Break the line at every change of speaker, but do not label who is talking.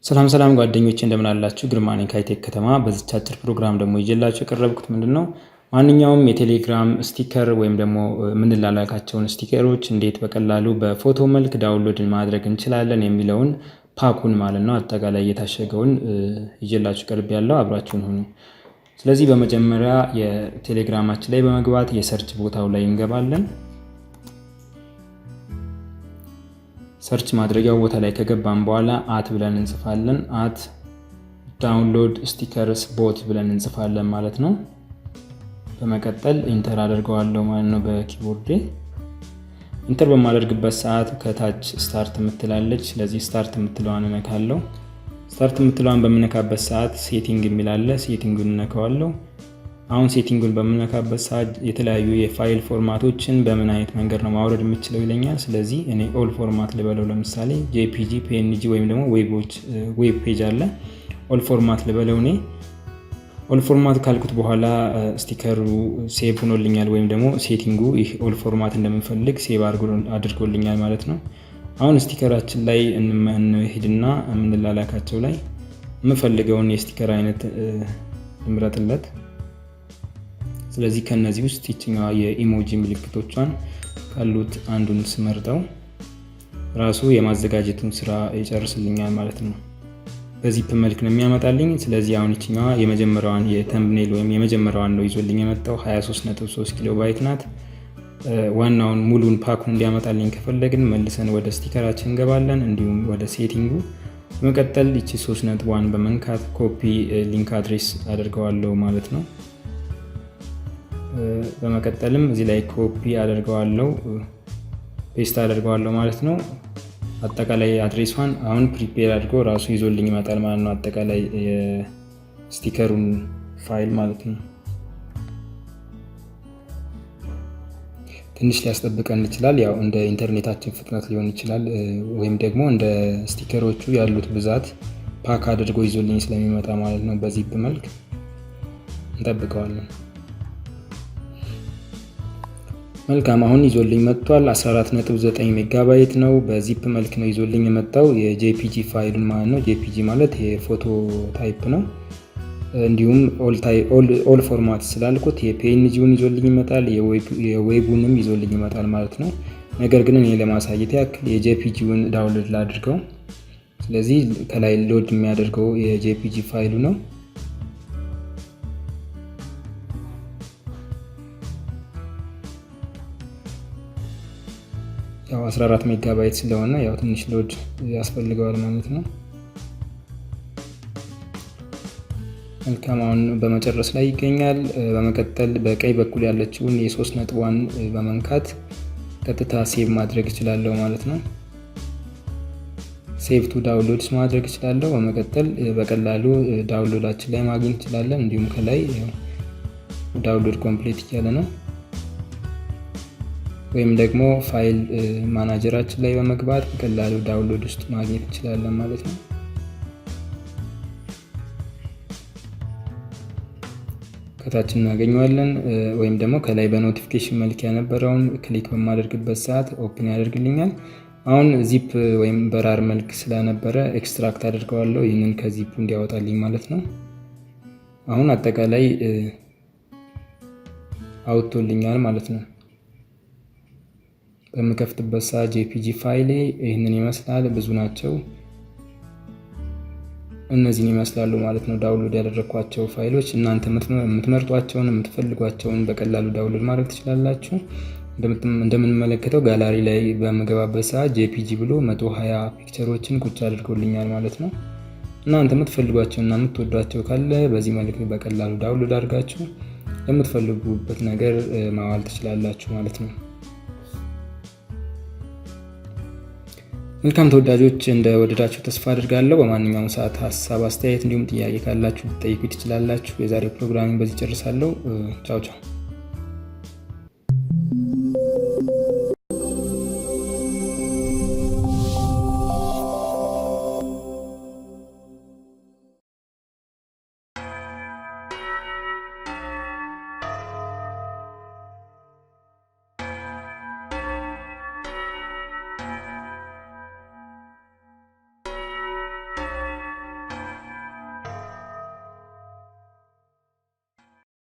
ሰላም ጓደኞቼ እንደምን አላችሁ? ግርማ ነኝ ከአይቴክ ከተማ። በዚህ አጭር ፕሮግራም ደግሞ ይዤላችሁ የቀረብኩት ምንድነው ማንኛውም የቴሌግራም ስቲከር ወይም ደግሞ የምንላላካቸውን ስቲከሮች እንዴት በቀላሉ በፎቶ መልክ ዳውንሎድ ማድረግ እንችላለን የሚለውን ፓኩን ማለት ነው አጠቃላይ የታሸገውን ይዤላችሁ ቀርቤያለሁ። አብራችሁን ሁኑ። ስለዚህ በመጀመሪያ የቴሌግራማችን ላይ በመግባት የሰርች ቦታው ላይ እንገባለን። ሰርች ማድረጊያው ቦታ ላይ ከገባን በኋላ አት ብለን እንጽፋለን። አት ዳውንሎድ ስቲከርስ ቦት ብለን እንጽፋለን ማለት ነው። በመቀጠል ኢንተር አደርገዋለሁ ማለት ነው በኪቦርድ። ኢንተር በማደርግበት ሰዓት ከታች ስታርት የምትላለች፣ ስለዚህ ስታርት የምትለዋን እነካለሁ። ስታርት የምትለዋን በምነካበት ሰዓት ሴቲንግ የሚላለ ሴቲንጉን እነካዋለሁ። አሁን ሴቲንጉን በምነካበት ሰዓት የተለያዩ የፋይል ፎርማቶችን በምን አይነት መንገድ ነው ማውረድ የምችለው ይለኛል። ስለዚህ እኔ ኦል ፎርማት ልበለው። ለምሳሌ ጄፒጂ፣ ፒኤንጂ ወይም ደግሞ ዌብ ፔጅ አለ። ኦል ፎርማት ልበለው። እኔ ኦል ፎርማት ካልኩት በኋላ ስቲከሩ ሴቭ ሆኖልኛል፣ ወይም ደግሞ ሴቲንጉ ይህ ኦል ፎርማት እንደምንፈልግ ሴቭ አድርጎልኛል ማለት ነው። አሁን ስቲከራችን ላይ እንሄድና የምንላላካቸው ላይ የምፈልገውን የስቲከር አይነት እንምረጥለት። ስለዚህ ከነዚህ ውስጥ ይችኛዋ የኢሞጂ ምልክቶቿን ካሉት አንዱን ስመርጠው ራሱ የማዘጋጀቱን ስራ ይጨርስልኛል ማለት ነው። በዚፕ መልክ ነው የሚያመጣልኝ። ስለዚህ አሁን ይችኛዋ የመጀመሪያዋን የተምብኔል ወይም የመጀመሪያዋን ነው ይዞልኝ የመጣው 23.3 ኪሎ ባይት ናት። ዋናውን ሙሉን ፓኩን እንዲያመጣልኝ ከፈለግን መልሰን ወደ ስቲከራችን እንገባለን፣ እንዲሁም ወደ ሴቲንጉ። በመቀጠል ይቺ 3.1 በመንካት ኮፒ ሊንክ አድሬስ አደርገዋለሁ ማለት ነው። በመቀጠልም እዚህ ላይ ኮፒ አደርገዋለሁ፣ ፔስት አደርገዋለሁ ማለት ነው። አጠቃላይ አድሬሷን አሁን ፕሪፔር አድርጎ ራሱ ይዞልኝ ይመጣል ማለት ነው። አጠቃላይ የስቲከሩን ፋይል ማለት ነው። ትንሽ ሊያስጠብቀን ይችላል፣ ያው እንደ ኢንተርኔታችን ፍጥነት ሊሆን ይችላል፣ ወይም ደግሞ እንደ ስቲከሮቹ ያሉት ብዛት ፓክ አድርጎ ይዞልኝ ስለሚመጣ ማለት ነው። በዚፕ መልክ እንጠብቀዋለን። መልካም፣ አሁን ይዞልኝ መጥቷል። 14.9 ሜጋባይት ነው። በዚፕ መልክ ነው ይዞልኝ የመጣው የጄፒጂ ፋይሉን ማለት ነው። ጄፒጂ ማለት የፎቶ ታይፕ ነው። እንዲሁም ኦል ፎርማት ስላልኩት የፒኤንጂውን ይዞልኝ ይመጣል፣ የዌቡንም ይዞልኝ ይመጣል ማለት ነው። ነገር ግን እኔ ለማሳየት ያክል የጄፒጂውን ዳውንሎድ ላድርገው። ስለዚህ ከላይ ሎድ የሚያደርገው የጄፒጂ ፋይሉ ነው። ያው 14 ሜጋባይት ስለሆነ ያው ትንሽ ሎድ ያስፈልገዋል ማለት ነው። መልካም፣ አሁን በመጨረስ ላይ ይገኛል። በመቀጠል በቀኝ በኩል ያለችውን የ3.1 በመንካት ቀጥታ ሴቭ ማድረግ እችላለሁ ማለት ነው። ሴቭ ቱ ዳውንሎድስ ማድረግ እችላለሁ። በመቀጠል በቀላሉ ዳውንሎዳችን ላይ ማግኘት እንችላለን። እንዲሁም ከላይ ዳውንሎድ ኮምፕሊት እያለ ነው። ወይም ደግሞ ፋይል ማናጀራችን ላይ በመግባት በቀላሉ ዳውንሎድ ውስጥ ማግኘት እንችላለን ማለት ነው። ከታች እናገኘዋለን። ወይም ደግሞ ከላይ በኖቲፊኬሽን መልክ የነበረውን ክሊክ በማደርግበት ሰዓት ኦፕን ያደርግልኛል። አሁን ዚፕ ወይም በራር መልክ ስለነበረ ኤክስትራክት አድርገዋለሁ፣ ይህንን ከዚፕ እንዲያወጣልኝ ማለት ነው። አሁን አጠቃላይ አውጥቶልኛል ማለት ነው። በምከፍትበት ሰዓት ጄፒጂ ፋይሌ ይህንን ይመስላል። ብዙ ናቸው፣ እነዚህን ይመስላሉ ማለት ነው ዳውንሎድ ያደረኳቸው ፋይሎች። እናንተ የምትመርጧቸውን የምትፈልጓቸውን በቀላሉ ዳውንሎድ ማድረግ ትችላላችሁ። እንደምንመለከተው ጋላሪ ላይ በምገባበት ሰዓት ጄፒጂ ብሎ 120 ፒክቸሮችን ቁጭ አድርጎልኛል ማለት ነው። እናንተ የምትፈልጓቸው እና የምትወዷቸው ካለ በዚህ መልክ በቀላሉ ዳውንሎድ አድርጋችሁ ለምትፈልጉበት ነገር ማዋል ትችላላችሁ ማለት ነው። መልካም ተወዳጆች፣ እንደወደዳችሁ ተስፋ አድርጋለሁ። በማንኛውም ሰዓት ሀሳብ፣ አስተያየት እንዲሁም ጥያቄ ካላችሁ ልትጠይቁ ትችላላችሁ። የዛሬው ፕሮግራሚንግ በዚህ ጨርሳለሁ። ቻው ቻው።